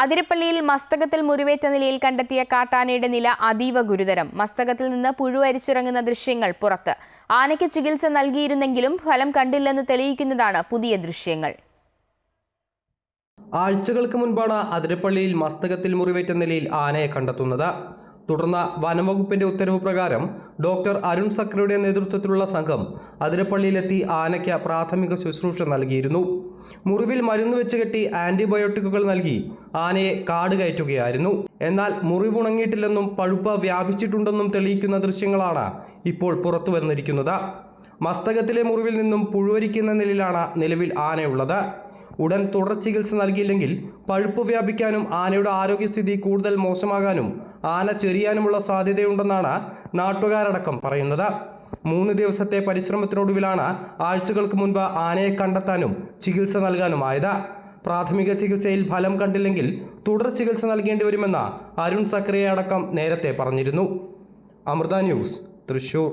അതിരപ്പള്ളിയിൽ മസ്തകത്തിൽ മുറിവേറ്റ നിലയിൽ കണ്ടെത്തിയ കാട്ടാനയുടെ നില അതീവ ഗുരുതരം. മസ്തകത്തിൽ നിന്ന് പുഴു അരിച്ചിറങ്ങുന്ന ദൃശ്യങ്ങൾ പുറത്ത്. ആനയ്ക്ക് ചികിത്സ നൽകിയിരുന്നെങ്കിലും ഫലം കണ്ടില്ലെന്ന് തെളിയിക്കുന്നതാണ് പുതിയ ദൃശ്യങ്ങൾ. ആഴ്ചകൾക്ക് മുൻപാണ് അതിരപ്പള്ളിയിൽ മസ്തകത്തിൽ മുറിവേറ്റ നിലയിൽ ആനയെ കണ്ടെത്തുന്നത്. തുടർന്ന് വനംവകുപ്പിന്റെ ഉത്തരവ് പ്രകാരം ഡോക്ടർ അരുൺ സക്രയുടെ നേതൃത്വത്തിലുള്ള സംഘം അതിരപ്പള്ളിയിലെത്തി ആനയ്ക്ക് പ്രാഥമിക ശുശ്രൂഷ നൽകിയിരുന്നു. മുറിവിൽ മരുന്ന് വെച്ച് കെട്ടി ആന്റിബയോട്ടിക്കുകൾ നൽകി ആനയെ കാട് കയറ്റുകയായിരുന്നു. എന്നാൽ മുറിവുണങ്ങിയിട്ടില്ലെന്നും പഴുപ്പ് വ്യാപിച്ചിട്ടുണ്ടെന്നും തെളിയിക്കുന്ന ദൃശ്യങ്ങളാണ് ഇപ്പോൾ പുറത്തു വന്നിരിക്കുന്നത്. മസ്തകത്തിലെ മുറിവിൽ നിന്നും പുഴുവരിക്കുന്ന നിലയിലാണ് നിലവിൽ ആനയുള്ളത്. ഉടൻ തുടർ ചികിത്സ നൽകിയില്ലെങ്കിൽ പഴുപ്പ് വ്യാപിക്കാനും ആനയുടെ ആരോഗ്യസ്ഥിതി കൂടുതൽ മോശമാകാനും ആന ചെറിയാനുമുള്ള സാധ്യതയുണ്ടെന്നാണ് നാട്ടുകാരടക്കം പറയുന്നത്. 3 ദിവസത്തെ പരിശ്രമത്തിനൊടുവിലാണ് ആഴ്ചകൾക്ക് മുൻപ് ആനയെ കണ്ടെത്താനും ചികിത്സ നൽകാനുമായത്. പ്രാഥമിക ചികിത്സയിൽ ഫലം കണ്ടില്ലെങ്കിൽ തുടർ ചികിത്സ നൽകേണ്ടി വരുമെന്ന് അരുൺ സക്രിയ അടക്കം നേരത്തെ പറഞ്ഞിരുന്നു. അമൃത ന്യൂസ്, തൃശൂർ.